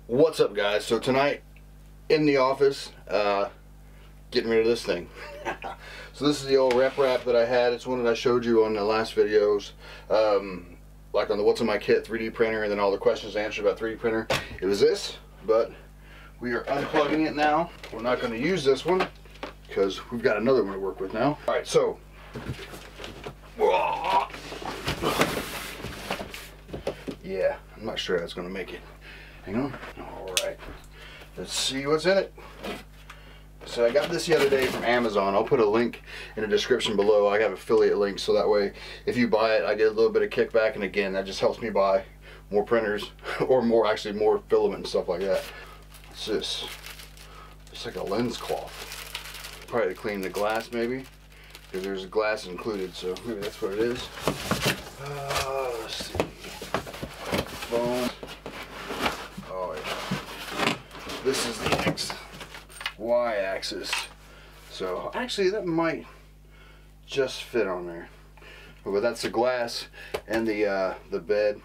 What's up, guys? So tonight in the office, getting rid of this thing. So this is the old rep wrap that I had. It's one that I showed you on the last videos, like on the What's in My Kit 3D printer, and then all the questions answered about 3D printer. It was this, but we are unplugging it now. We're not going to use this one because we've got another one to work with now. All right, so yeah, I'm not sure that's going to make it. Hang on. Alright, let's see what's in it. So I got this the other day from Amazon. I'll put a link in the description below. I have affiliate links, so that way if you buy it I get a little bit of kickback, and again that just helps me buy more printers or more filament and stuff like that. What's this? It's like a lens cloth. Probably to clean the glass, maybe, because there's glass included, so maybe that's what it is. Let's see. Phone. This is the Y-axis, so actually that might just fit on there. But that's the glass and the bed,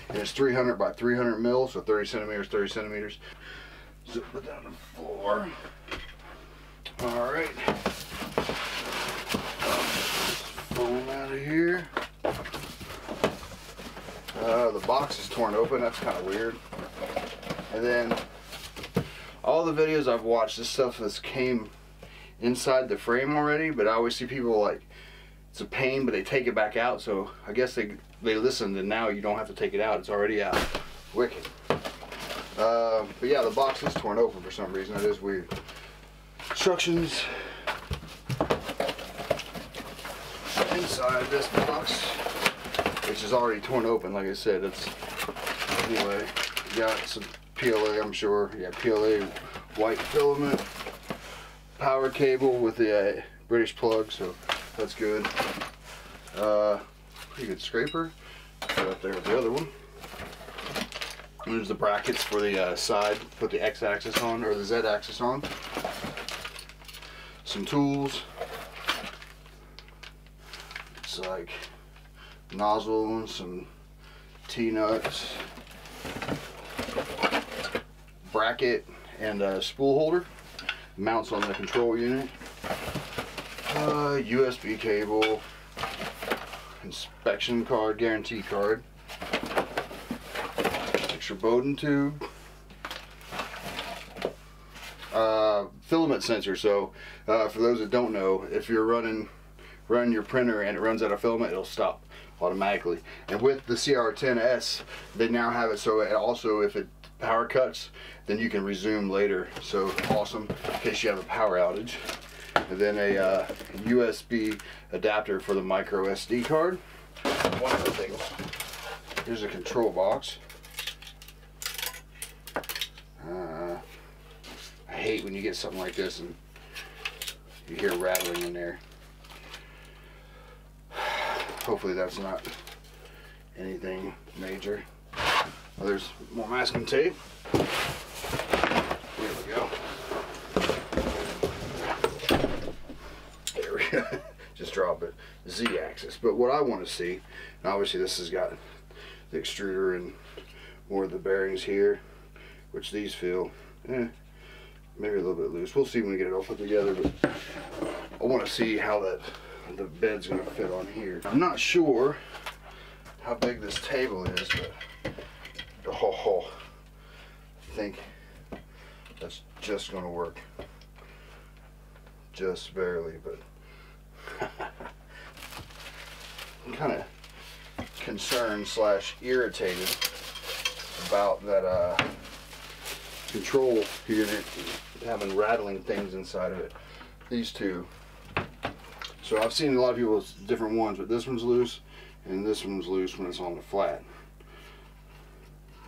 and it's 300 by 300 mil, so 30 centimeters, 30 centimeters. So put that on the floor. All right. Phone out of here. The box is torn open. That's kind of weird. And then all the videos I've watched, this stuff has came inside the frame already, but I always see people like, it's a pain, but they take it back out, so I guess they listened, and now you don't have to take it out. It's already out. Wicked. But yeah, the box is torn open for some reason. That is weird. Instructions inside this box, which is already torn open. Like I said, it's anyway. You got some PLA, I'm sure. Yeah, PLA white filament, power cable with the British plug, so that's good. Pretty good scraper. Put up there with the other one. And there's the brackets for the side. Put the X-axis on, or the Z-axis on. Some tools. It's like nozzle and some T-nuts. Bracket and a spool holder. Mounts on the control unit. USB cable. Inspection card, guarantee card. Extra Bowden tube. Filament sensor. So for those that don't know, if you're running your printer and it runs out of filament, it'll stop automatically. And with the CR-10S, they now have it so it also, if it power cuts, then you can resume later. So awesome in case you have a power outage. And then a USB adapter for the micro SD card. One other thing, here's a control box. I hate when you get something like this and you hear rattling in there. Hopefully that's not anything major. Oh, there's more masking tape. There we go. There we go. Just drop it. Z-axis. But what I want to see, and obviously this has got the extruder and more of the bearings here, which these feel maybe a little bit loose. We'll see when we get it all put together, but I want to see how the bed's going to fit on here. I'm not sure how big this table is, but I think that's just going to work. Just barely, but I'm kind of concerned / irritated about that control unit having rattling things inside of it. These two. So I've seen a lot of people with different ones, but this one's loose and this one's loose when it's on the flat.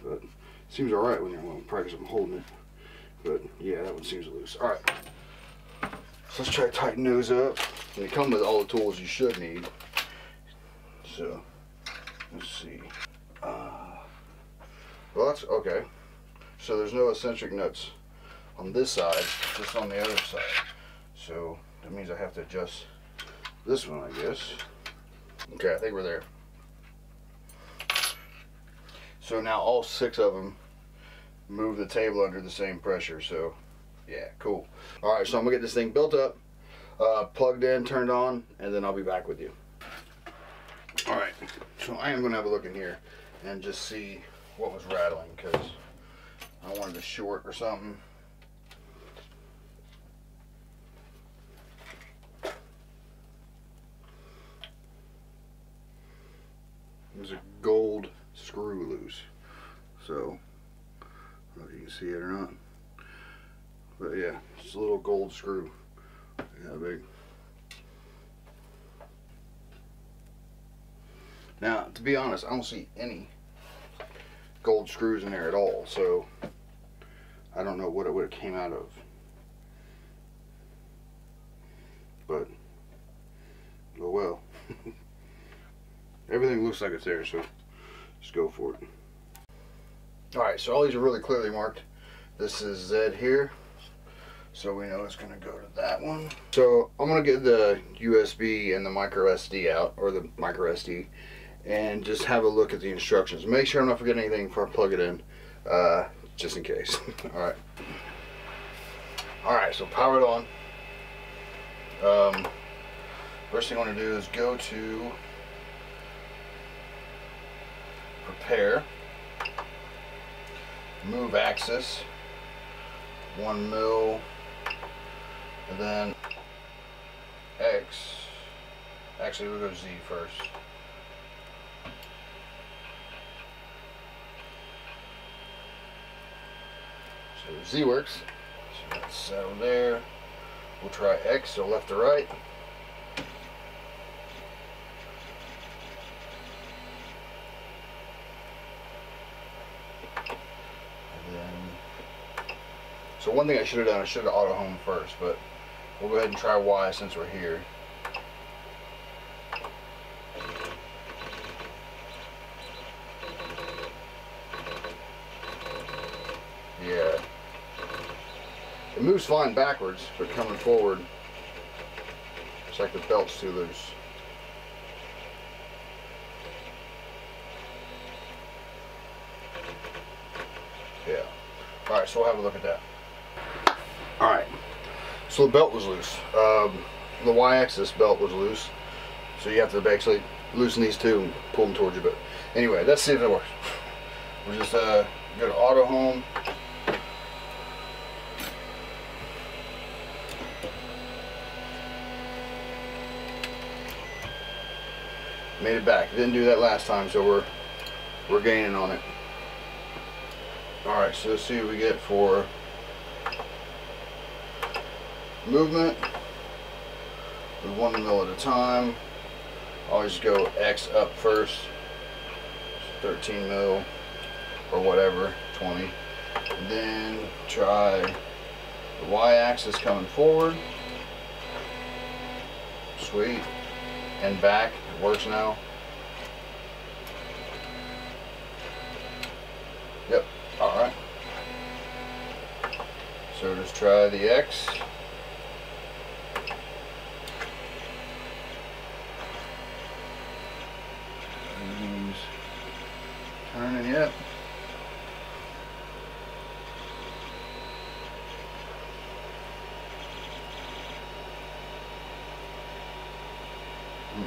But it seems alright when you're on practice. I'm holding it. But yeah, that one seems loose. Alright. So let's try to tighten those up. They come with all the tools you should need. So let's see. Well, that's okay. So there's no eccentric nuts on this side, just on the other side. So that means I have to adjust this one, I guess. Okay, I think we're there. So now all 6 of them move the table under the same pressure. So yeah, cool. All right, so I'm gonna get this thing built up, plugged in, turned on, and then I'll be back with you. All right, so I am gonna have a look in here and just see what was rattling, because I wanted to short or something. There's a gold screw loose, so I don't know if you can see it or not, but yeah, it's a little gold screw. Yeah, big. Now, to be honest, I don't see any gold screws in there at all, so I don't know what it would have came out of, but oh well. Everything looks like it's there, so just go for it. Alright, so all these are really clearly marked. This is Z here, so we know it's going to go to that one. So I'm going to get the USB and the micro SD out, or the micro SD, and just have a look at the instructions. Make sure I'm not forgetting anything before I plug it in, just in case. Alright. Alright, so power it on. First thing I want to do is go to prepare, move axis, 1 mil, and then X. Actually, we'll go Z first. So Z works. So let's settle there. We'll try X, so left to right. So one thing I should have done, I should have auto home first, but we'll go ahead and try Y since we're here. Yeah. It moves fine backwards, but coming forward, it's like the belt's too loose. Yeah. Alright, so we'll have a look at that. Alright, so the belt was loose. The Y-axis belt was loose, so you have to basically loosen these two and pull them towards you. But anyway, let's see if it works. We'll just go to auto home. Made it back. Didn't do that last time, so we're gaining on it. Alright, so let's see what we get for movement with 1 mil at a time. Always go X up first, 13 mil or whatever, 20, and then try the Y-axis coming forward. Sweet. And back. It works now. Yep. Alright. So just try the X. Turning yet.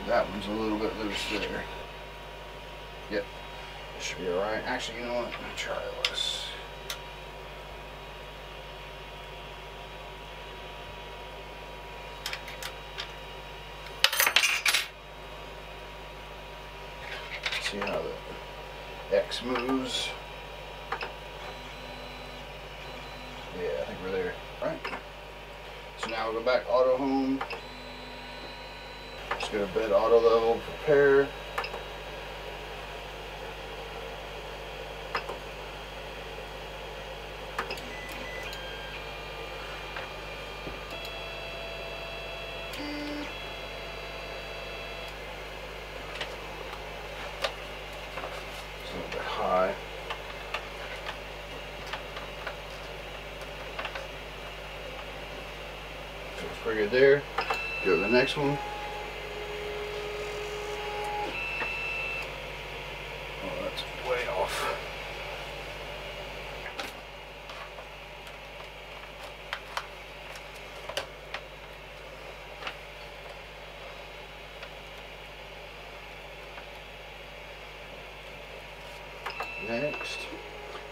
That one's a little bit loose there. Yep. Should be alright. Actually, you know what? I'm gonna try this. See how the X moves. Yeah, I think we're there. Alright. So now we'll go back auto home. Just go to bed auto level, prepare. It's a little bit high. Feels pretty good there. Go to the next one.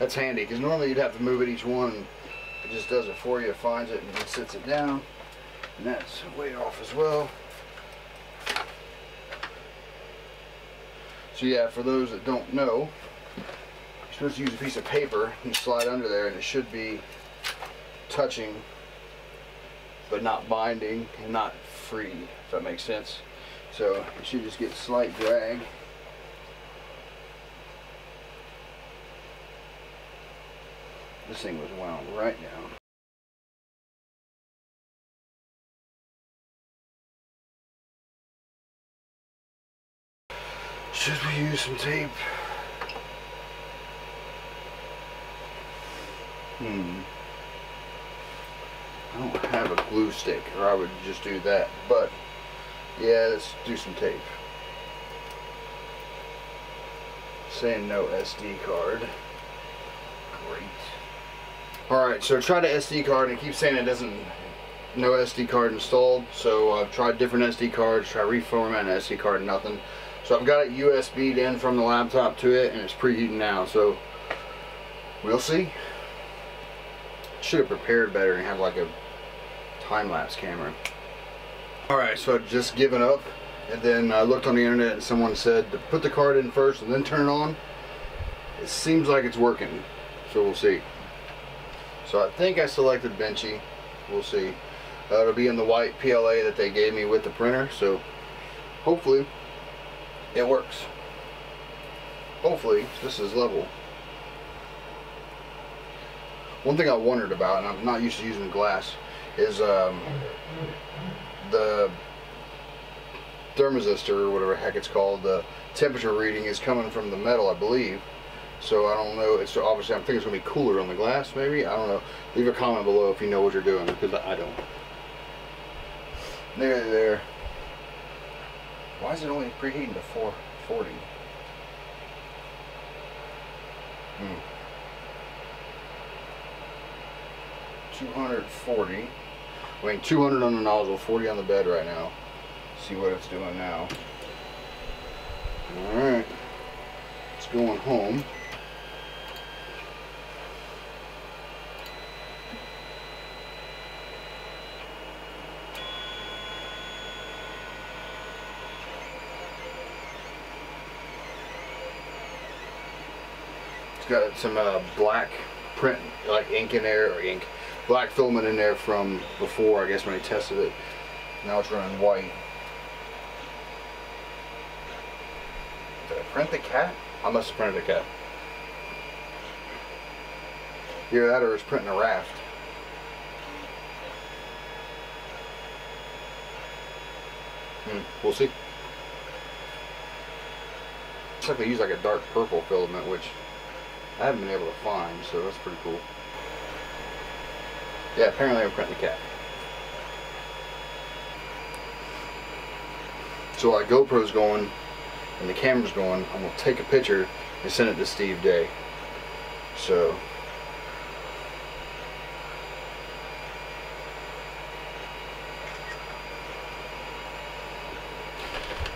That's handy, because normally you'd have to move it each one, and it just does it for you. It finds it and it sits it down, and that's way off as well. So yeah, for those that don't know, you're supposed to use a piece of paper and slide under there, and it should be touching but not binding and not free, if that makes sense. So you should just get slight drag. This thing was wound right down. Should we use some tape? I don't have a glue stick, or I would just do that, but yeah, let's do some tape. Saying no SD card. Great. Alright, so I tried the SD card and it keeps saying it doesn't, no SD card installed, so I've tried different SD cards, tried reformatting an SD card, nothing. So I've got it USB'd in from the laptop to it, and it's preheating now, so we'll see. Should have prepared better and have like a time-lapse camera. Alright, so I've just given up, and then I looked on the internet and someone said to put the card in first and then turn it on. It seems like it's working, so we'll see. So I think I selected Benchy. We'll see. It'll be in the white PLA that they gave me with the printer, so hopefully it works. Hopefully this is level. One thing I wondered about, and I'm not used to using glass, is the thermistor, or whatever the heck it's called, the temperature reading is coming from the metal, I believe. So I don't know, it's obviously, I'm thinking it's going to be cooler on the glass, maybe? I don't know. Leave a comment below if you know what you're doing, because I don't. Nearly there. Why is it only preheating to 440? 240. I mean, 200 on the nozzle, 40 on the bed right now. See what it's doing now. Alright. It's going home. It's got some black print, like ink in there, or black filament in there from before, I guess, when I tested it. Now it's running white. Did I print the cat? I must have printed the cat. Either that or it's printing a raft. We'll see. Looks like they use like a dark purple filament, which I haven't been able to find, so that's pretty cool. Yeah, apparently I'm printing the cat. So while GoPro's going and the camera's going, I'm going to take a picture and send it to Steve Day. So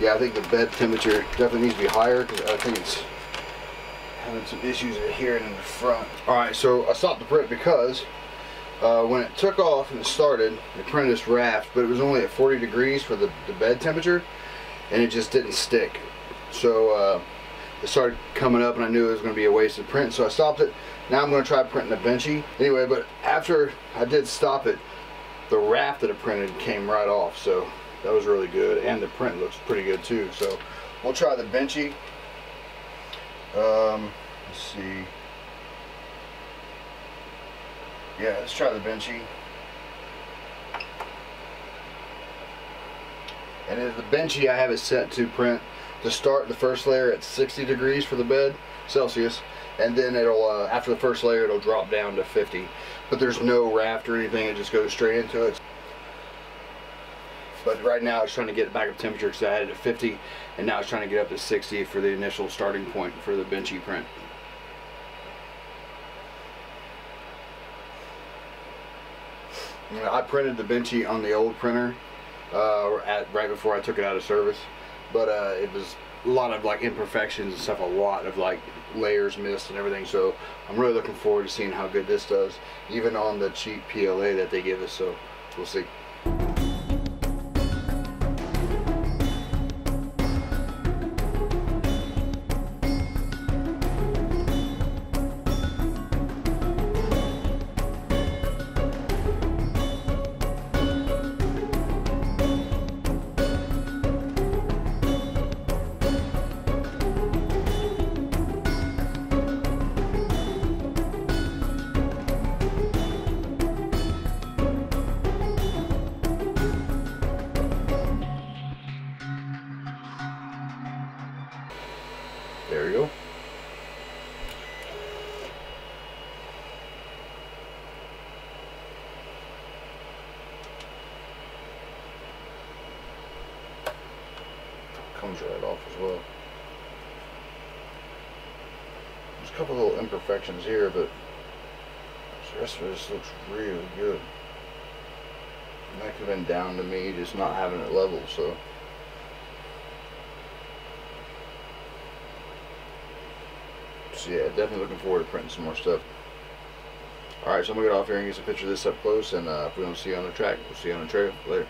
yeah, I think the bed temperature definitely needs to be higher, because I think it's having some issues adhering in the front. Alright, so I stopped the print because when it took off and it started, it printed this raft, but it was only at 40 degrees for the bed temperature, and it just didn't stick. So it started coming up, and I knew it was going to be a wasted print, so I stopped it. Now I'm going to try printing a Benchy. Anyway, but after I did stop it, the raft that it printed came right off, so that was really good, and the print looks pretty good too. So we'll try the Benchy. Let's see. Yeah, let's try the Benchy. And the Benchy, I have it set to print to start the first layer at 60 degrees for the bed Celsius, and then it'll after the first layer it'll drop down to 50. But there's no raft or anything; it just goes straight into it. But right now it's trying to get back up temperature because I had it at 50, and now it's trying to get up to 60 for the initial starting point for the Benchy print. I printed the Benchy on the old printer right before I took it out of service, but it was lot of like imperfections and stuff, a lot of like layers missed and everything. So I'm really looking forward to seeing how good this does, even on the cheap PLA that they give us. So we'll see. There we go. Comes right off as well. There's a couple little imperfections here, but the rest of it just looks really good. And that could have been down to me just not having it level, so. So yeah, definitely looking forward to printing some more stuff. Alright, so I'm going to get off here and get some pictures of this up close, and if we don't see you on the track, we'll see you on the trail later.